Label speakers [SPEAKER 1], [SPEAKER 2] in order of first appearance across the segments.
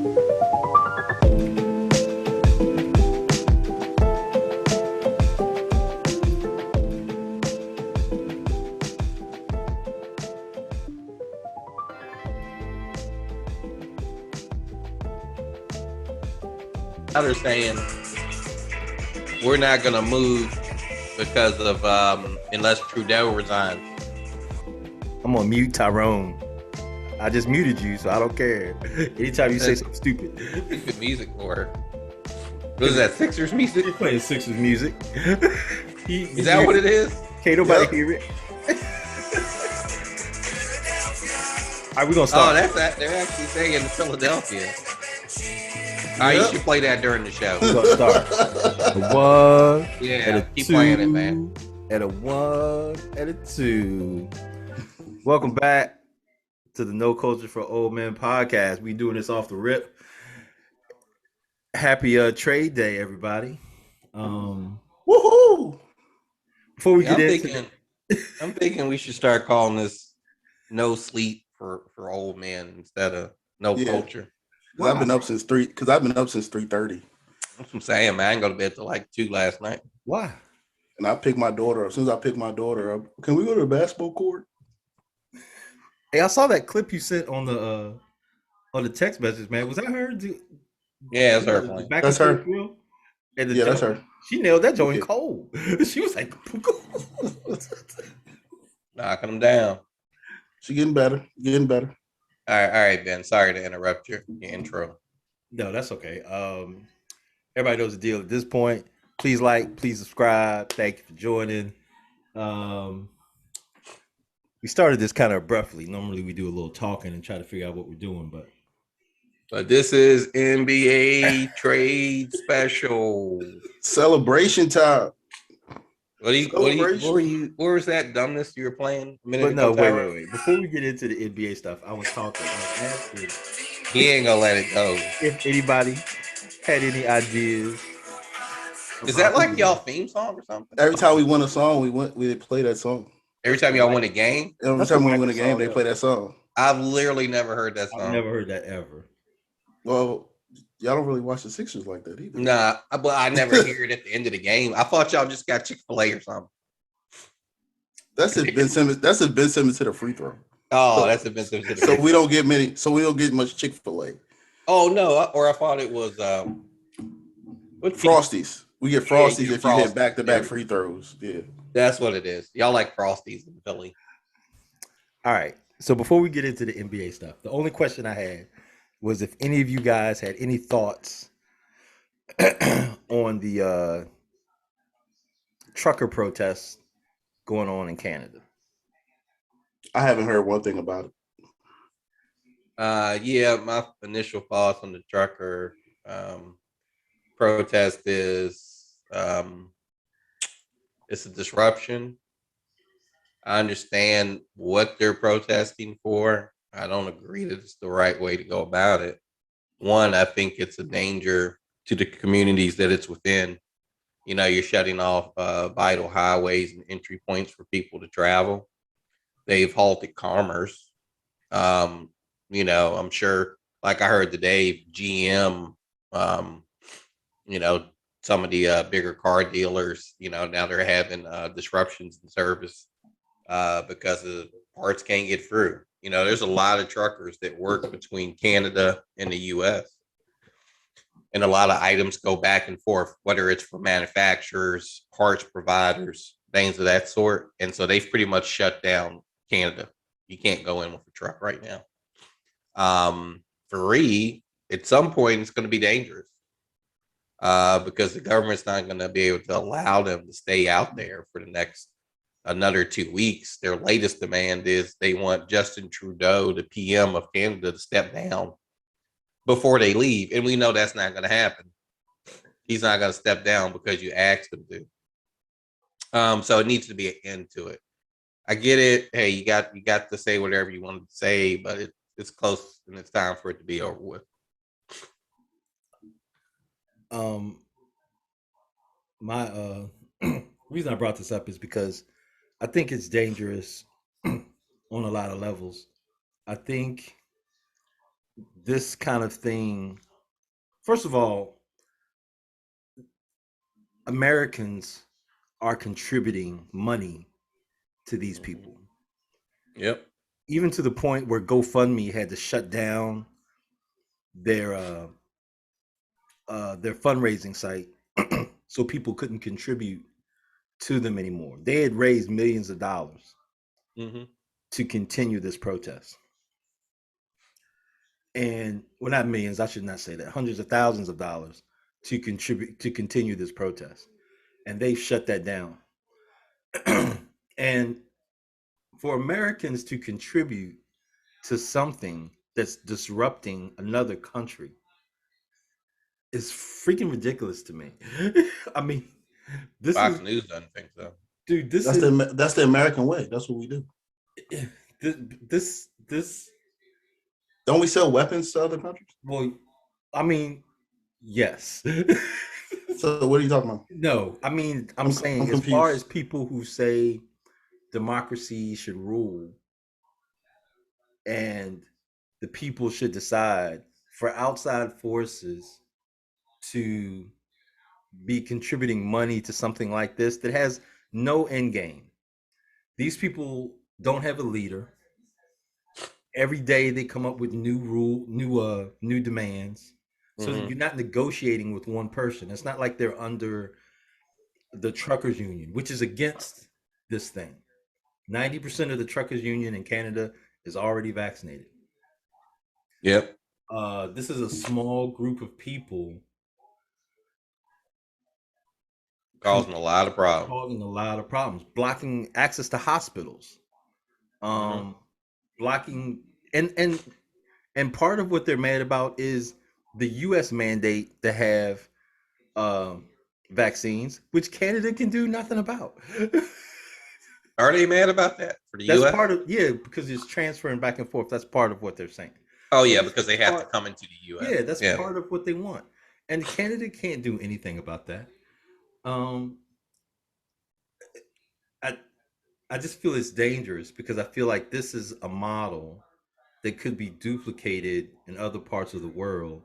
[SPEAKER 1] Now they're saying we're not going to move because of unless Trudeau resigns.
[SPEAKER 2] I'm gonna mute Tyrone. I just muted you, so I don't care. Anytime you say something stupid.
[SPEAKER 1] Stupid music for it. What is that, Sixers music?
[SPEAKER 2] You're playing Sixers music.
[SPEAKER 1] Is that what it is?
[SPEAKER 2] Can't nobody hear it. All right, we're gonna start.
[SPEAKER 1] Oh, that's that. They're actually saying in Philadelphia. All right, you should play that during the show.
[SPEAKER 2] We're gonna start. A 1.
[SPEAKER 1] Yeah, keep playing it, man.
[SPEAKER 2] And a 1 and a 2. Welcome back to the No Culture for Old Men podcast. We doing this off the rip. Happy trade day, everybody.
[SPEAKER 3] Woohoo!
[SPEAKER 2] Before we get
[SPEAKER 1] I'm thinking we should start calling this No Sleep for Old Men instead of No Culture.
[SPEAKER 3] I've been up since 3. Because I've been up since 3:30.
[SPEAKER 1] That's what I'm saying, man. I didn't go to bed till like 2 last night.
[SPEAKER 2] Why?
[SPEAKER 3] And I picked my daughter up. As soon as I picked my daughter up, can we go to the basketball court?
[SPEAKER 2] Hey, I saw that clip you sent on the text message, man. Was that her?
[SPEAKER 1] Yeah, it's her playing.
[SPEAKER 3] That's her.
[SPEAKER 2] Yeah,
[SPEAKER 3] that's her.
[SPEAKER 2] She nailed that joint cold. She was like,
[SPEAKER 1] knocking them down.
[SPEAKER 3] She getting better. Getting better.
[SPEAKER 1] All right, Ben. Sorry to interrupt your intro.
[SPEAKER 2] No, that's okay. Everybody knows the deal at this point. Please like, please subscribe. Thank you for joining. We started this kind of abruptly. Normally we do a little talking and try to figure out what we're doing,
[SPEAKER 1] but this is NBA trade special
[SPEAKER 3] celebration time.
[SPEAKER 1] What was that dumbness you were playing a minute
[SPEAKER 2] ago?
[SPEAKER 1] No,
[SPEAKER 2] wait. Before we get into the NBA stuff, I was talking. I was asking.
[SPEAKER 1] He ain't gonna let it go.
[SPEAKER 2] If anybody had any ideas.
[SPEAKER 1] Is that like y'all theme song or something?
[SPEAKER 3] Every time we won a song, we play that song.
[SPEAKER 1] Every time y'all win a game?
[SPEAKER 3] Every time we win a game, they play that song.
[SPEAKER 1] I've literally never heard that song.
[SPEAKER 2] I've never heard that ever.
[SPEAKER 3] Well, y'all don't really watch the Sixers like that either.
[SPEAKER 1] Nah, but I never hear it at the end of the game. I thought y'all just got Chick-fil-A or something.
[SPEAKER 3] That's if Ben Simmons. That's if Ben Simmons hit a free throw.
[SPEAKER 1] Oh, that's if Ben Simmons hit a free
[SPEAKER 3] throw. We don't get many. So we don't get much Chick-fil-A.
[SPEAKER 1] Oh no, or I thought it was
[SPEAKER 3] Frosties. We get Frosties if you hit back-to-back free throws. Yeah,
[SPEAKER 1] that's what it is. Y'all like Frosties in Philly.
[SPEAKER 2] All right. So before we get into the NBA stuff, the only question I had was if any of you guys had any thoughts on the trucker protests going on in Canada.
[SPEAKER 3] I haven't heard one thing about
[SPEAKER 1] it. Yeah, my initial thoughts on the trucker protest is it's a disruption. I understand what they're protesting for. I don't agree that it's the right way to go about it. One, I think it's a danger to the communities that it's within. You know, you're shutting off vital highways and entry points for people to travel. They've halted commerce. You know, I'm sure, like I heard today, GM, you know, some of the bigger car dealers, you know, now they're having disruptions in service because the parts can't get through. You know, there's a lot of truckers that work between Canada and the U.S. And a lot of items go back and forth, whether it's for manufacturers, parts providers, things of that sort. And so they've pretty much shut down Canada. You can't go in with a truck right now. At some point, it's going to be dangerous because the government's not going to be able to allow them to stay out there for the next another 2 weeks. Their latest demand is they want Justin Trudeau, the PM of Canada, to step down before they leave. And we know that's not going to happen. He's not going to step down because you asked him to. So it needs to be an end to it. I get it. Hey, you got to say whatever you wanted to say, but it's close and it's time for it to be over with.
[SPEAKER 2] My reason I brought this up is because I think it's dangerous on a lot of levels. I think this kind of thing, first of all, Americans are contributing money to these
[SPEAKER 1] Mhm.
[SPEAKER 2] people,
[SPEAKER 1] Yep.
[SPEAKER 2] even to the point where GoFundMe had to shut down their their fundraising site so people couldn't contribute to them anymore. They had raised millions of dollars
[SPEAKER 1] Hmm.
[SPEAKER 2] to continue this protest. And well, not millions, I should not say that, hundreds of thousands of dollars to contribute to continue this protest. And they've shut that down. And for Americans to contribute to something that's disrupting another country is freaking ridiculous to me. I mean, this
[SPEAKER 1] Fox
[SPEAKER 2] is,
[SPEAKER 1] News doesn't think so.
[SPEAKER 2] dude, this
[SPEAKER 3] That's
[SPEAKER 2] is
[SPEAKER 3] the American way. That's what we do.
[SPEAKER 2] this
[SPEAKER 3] Don't we sell weapons to other countries?
[SPEAKER 2] well, I mean, yes.
[SPEAKER 3] So what are you talking about?
[SPEAKER 2] No, I mean, I'm
[SPEAKER 3] I'm
[SPEAKER 2] saying as far as
[SPEAKER 3] confused.
[SPEAKER 2] people who say democracy should rule and the people should decide, for outside forces to be contributing money to something like this that has no end game. These people don't have a leader. Every day they come up with new demands. So
[SPEAKER 1] Hmm.
[SPEAKER 2] you're not negotiating with one person. It's not like they're under the truckers union, which is against this thing. 90% of the truckers union in Canada is already vaccinated.
[SPEAKER 1] Yep.
[SPEAKER 2] This is a small group of people
[SPEAKER 1] Causing a lot of problems.
[SPEAKER 2] causing a lot of problems, blocking access to hospitals,
[SPEAKER 1] Hmm.
[SPEAKER 2] um, blocking and part of what they're mad about is the U.S. mandate to have um, vaccines, which Canada can do nothing about.
[SPEAKER 1] Are they mad about that for the
[SPEAKER 2] That's
[SPEAKER 1] U.S.?
[SPEAKER 2] part of, yeah, because it's transferring back and forth. That's part of what they're saying.
[SPEAKER 1] Oh
[SPEAKER 2] So
[SPEAKER 1] yeah,
[SPEAKER 2] this
[SPEAKER 1] because
[SPEAKER 2] is
[SPEAKER 1] they have to
[SPEAKER 2] part,
[SPEAKER 1] come into the U.S.
[SPEAKER 2] yeah, that's
[SPEAKER 1] Yeah.
[SPEAKER 2] part of what they want, and Canada can't do anything about that. Um, I I just feel it's dangerous because I feel like this is a model that could be duplicated in other parts of the world.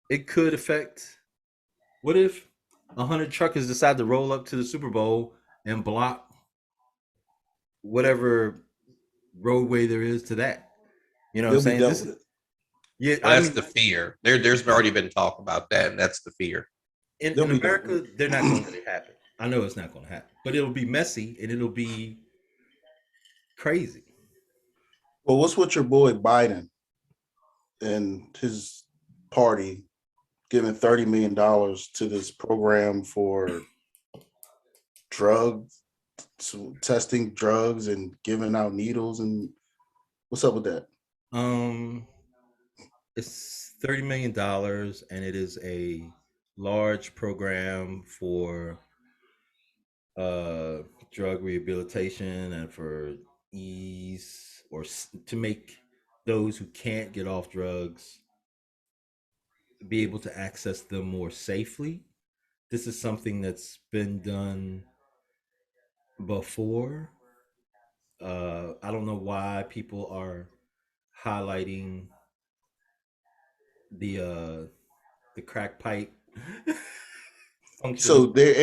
[SPEAKER 2] It could affect. What if 100 truckers decide to roll up to the Super Bowl and block whatever roadway there is to that? You know what I'm
[SPEAKER 3] They'll be
[SPEAKER 2] saying?
[SPEAKER 3] dealt
[SPEAKER 2] This
[SPEAKER 3] with
[SPEAKER 2] is,
[SPEAKER 3] it.
[SPEAKER 2] yeah.
[SPEAKER 1] Well,
[SPEAKER 2] I
[SPEAKER 1] that's
[SPEAKER 2] mean,
[SPEAKER 1] the fear. There's already been talk about that, and that's the fear.
[SPEAKER 3] They'll
[SPEAKER 2] in
[SPEAKER 3] be dealt with
[SPEAKER 2] America,
[SPEAKER 3] it.
[SPEAKER 2] they're not going to let it happen. I know it's not going to happen, but it'll be messy and it'll be crazy.
[SPEAKER 3] Well, what's with your boy Biden and his party giving $30 million to this program for drugs, testing drugs and giving out needles? And what's up with that?
[SPEAKER 2] Um, it's $30 million, and it is a large program for uh drug rehabilitation and for ease to make those who can't get off drugs be able to access them more safely. This is something that's been done before. I don't know why people are highlighting the crack pipe
[SPEAKER 3] So
[SPEAKER 2] function.
[SPEAKER 3] they're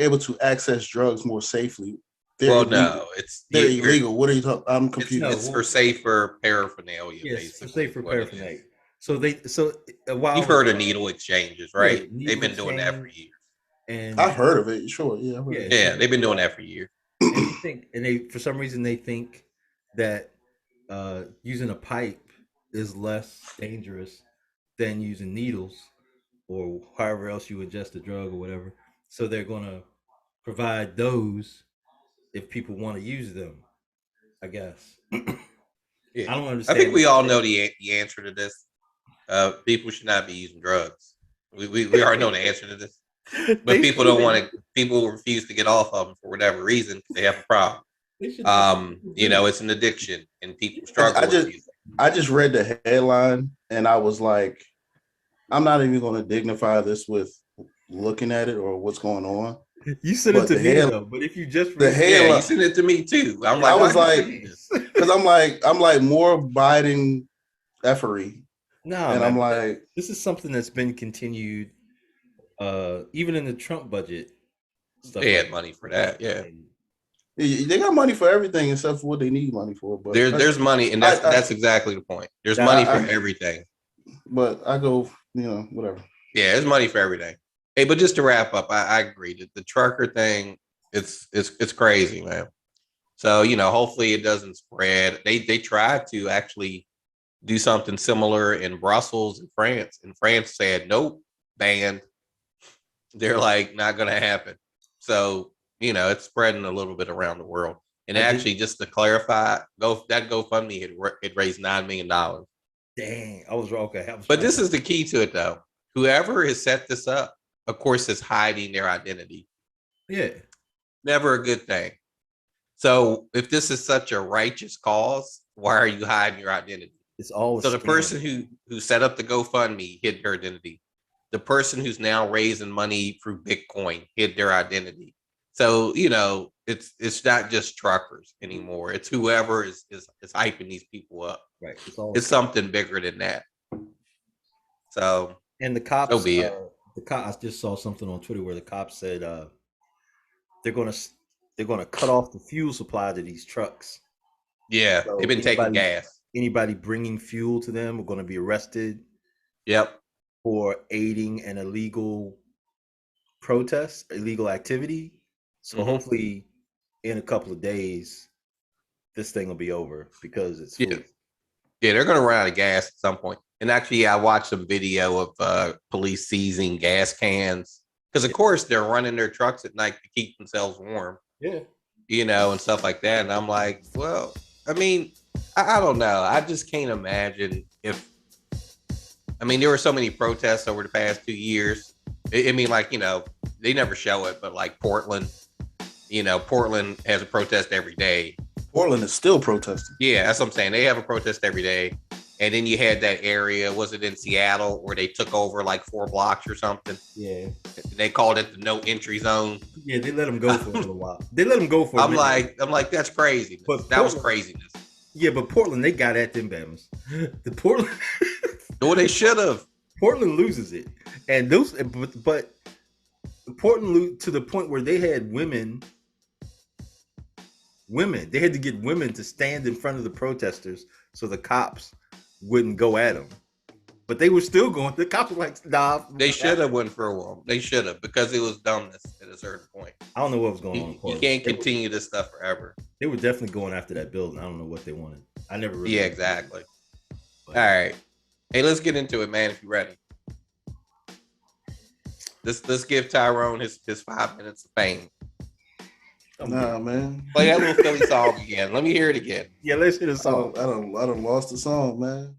[SPEAKER 3] able to access drugs more safely. They're
[SPEAKER 1] Well,
[SPEAKER 3] illegal.
[SPEAKER 1] no, it's
[SPEAKER 3] They're
[SPEAKER 1] you.
[SPEAKER 3] illegal. What are you talking? I'm
[SPEAKER 1] It's
[SPEAKER 2] No,
[SPEAKER 3] confused.
[SPEAKER 1] it's for
[SPEAKER 2] well,
[SPEAKER 1] safer paraphernalia,
[SPEAKER 2] yes, for
[SPEAKER 1] basically, is
[SPEAKER 2] safer
[SPEAKER 1] what it
[SPEAKER 2] paraphernalia.
[SPEAKER 1] is.
[SPEAKER 2] So
[SPEAKER 1] You've
[SPEAKER 2] while
[SPEAKER 1] heard of needle exchanges,
[SPEAKER 2] yeah,
[SPEAKER 1] right? They've
[SPEAKER 2] needle
[SPEAKER 1] been doing that for
[SPEAKER 2] exchange
[SPEAKER 1] years.
[SPEAKER 3] I've
[SPEAKER 2] and
[SPEAKER 3] heard of it. Sure, yeah, I've heard of
[SPEAKER 2] yeah,
[SPEAKER 3] it.
[SPEAKER 1] Yeah, they've been doing that for years.
[SPEAKER 2] and they think, and they for some reason they think that using a pipe is less dangerous than using needles or however else you ingest the drug or whatever. So they're gonna provide those if people want to use them. I guess.
[SPEAKER 1] Yeah,
[SPEAKER 2] I don't
[SPEAKER 1] I think
[SPEAKER 2] understand
[SPEAKER 1] we
[SPEAKER 2] what
[SPEAKER 1] all know the answer to this. People should not be using drugs. We already know the answer to this, but
[SPEAKER 2] they
[SPEAKER 1] people
[SPEAKER 2] say
[SPEAKER 1] don't
[SPEAKER 2] that
[SPEAKER 1] want to. People refuse to get off of them for whatever reason because they have a problem.
[SPEAKER 2] they should not. People do.
[SPEAKER 1] It's an addiction, and people
[SPEAKER 3] I,
[SPEAKER 1] struggle
[SPEAKER 3] I
[SPEAKER 1] with
[SPEAKER 3] just
[SPEAKER 1] music.
[SPEAKER 3] I just read the headline and I was like, I'm not even going to dignify this with looking at it or what's going on.
[SPEAKER 2] You sent it
[SPEAKER 3] But
[SPEAKER 2] to me though. But if you just
[SPEAKER 3] the
[SPEAKER 2] read it,
[SPEAKER 1] Yeah, you
[SPEAKER 3] headline,
[SPEAKER 1] sent it to me too. I'm
[SPEAKER 2] it's
[SPEAKER 3] I
[SPEAKER 1] like,
[SPEAKER 3] was
[SPEAKER 1] why'd you
[SPEAKER 3] like,
[SPEAKER 1] send me this?
[SPEAKER 2] hilarious.
[SPEAKER 3] because I'm like more Biden effery.
[SPEAKER 2] Nah,
[SPEAKER 3] And
[SPEAKER 2] man,
[SPEAKER 3] I'm
[SPEAKER 2] but
[SPEAKER 3] like,
[SPEAKER 2] this is something that's been continued, even in the Trump budget, stuff
[SPEAKER 1] They
[SPEAKER 2] like
[SPEAKER 1] had money for that. Yeah.
[SPEAKER 2] and
[SPEAKER 3] they got money for everything except for what they need money for. But
[SPEAKER 1] There's money, and
[SPEAKER 3] I,
[SPEAKER 1] that's exactly the point. There's
[SPEAKER 2] that
[SPEAKER 1] money for
[SPEAKER 3] I
[SPEAKER 1] everything.
[SPEAKER 3] but I go, whatever.
[SPEAKER 1] Yeah, there's money for everything. Hey, but just to wrap up, I agree that the trucker thing, it's crazy, man. So, hopefully it doesn't spread. They tried to actually do something similar in Brussels and France. And France said, nope, banned. They're like, not gonna happen. So, it's spreading a little bit around the world. And
[SPEAKER 2] I did.
[SPEAKER 1] actually, just to clarify, that GoFundMe it raised $9 million.
[SPEAKER 2] Dang, I was wrong. Okay, I was
[SPEAKER 1] But
[SPEAKER 2] trying
[SPEAKER 1] this
[SPEAKER 2] to.
[SPEAKER 1] is the key to it, though. Whoever has set this up, of course, is hiding their identity.
[SPEAKER 2] Yeah,
[SPEAKER 1] Never a good thing. So if this is such a righteous cause, why are you hiding your identity?
[SPEAKER 2] it's all a
[SPEAKER 1] So the
[SPEAKER 2] scam.
[SPEAKER 1] person who set up the GoFundMe hid their identity. The person who's now raising money through Bitcoin hid their identity. So it's not just truckers anymore. It's whoever is hyping these people up.
[SPEAKER 2] Right, it's all a
[SPEAKER 1] It's
[SPEAKER 2] scam.
[SPEAKER 1] something bigger than that. So
[SPEAKER 2] And the
[SPEAKER 1] so
[SPEAKER 2] cops,
[SPEAKER 1] be it.
[SPEAKER 2] I just saw something on Twitter where the cops said they're gonna they're gonna cut off the fuel supply to these trucks.
[SPEAKER 1] Yeah, they've
[SPEAKER 2] So
[SPEAKER 1] been taking gas.
[SPEAKER 2] anybody bringing fuel to them are going to be arrested
[SPEAKER 1] Yep.
[SPEAKER 2] for aiding an illegal protest, illegal activity. So
[SPEAKER 1] Hmm.
[SPEAKER 2] hopefully, in a couple of days, this thing will be over because it's
[SPEAKER 1] Yeah.
[SPEAKER 2] food.
[SPEAKER 1] Yeah, they're going to run out of gas at some point. And actually, I watched some video of police seizing gas cans because, of course, they're running their trucks at night to keep themselves warm,
[SPEAKER 2] Yeah,
[SPEAKER 1] and stuff like that. And I'm like, well, I mean, I don't know. I just can't imagine if, there were so many protests over the past 2 years. Like, they never show it, but like Portland, Portland has a protest every day.
[SPEAKER 3] Portland is still protesting.
[SPEAKER 1] Yeah, that's what I'm saying. They have a protest every day. And then you had that area, was it in Seattle, where they took over like 4 blocks or something?
[SPEAKER 2] yeah,
[SPEAKER 1] They called it the no entry zone.
[SPEAKER 2] yeah. They let them go for a little while. They let them go for.
[SPEAKER 1] I'm like, that's craziness.
[SPEAKER 2] But
[SPEAKER 1] That was
[SPEAKER 2] Portland-
[SPEAKER 1] craziness.
[SPEAKER 2] Yeah, but Portland, they got at them Bams. The Portland,
[SPEAKER 1] Well, they should have.
[SPEAKER 2] Portland loses it, and those, but Portland to the point where they had women. They had to get women to stand in front of the protesters so the cops wouldn't go at them. But they were still going. The cops were like, "Nah."
[SPEAKER 1] They should have went for a while. They should have, because it was dumbness at a certain point.
[SPEAKER 2] I don't know what was going on. In
[SPEAKER 1] You
[SPEAKER 2] Portland.
[SPEAKER 1] can't continue this stuff forever.
[SPEAKER 2] They were definitely going after that building. I don't know what they wanted. I never really.
[SPEAKER 1] Yeah, exactly.
[SPEAKER 2] But,
[SPEAKER 1] All right. Hey, let's get into it, man, if you're ready. Let's give Tyrone his 5 minutes of fame.
[SPEAKER 3] Nah, man.
[SPEAKER 1] Play that little Philly song again. Let me hear it again.
[SPEAKER 2] Yeah, let's hear the song.
[SPEAKER 3] I don't lost the song, man.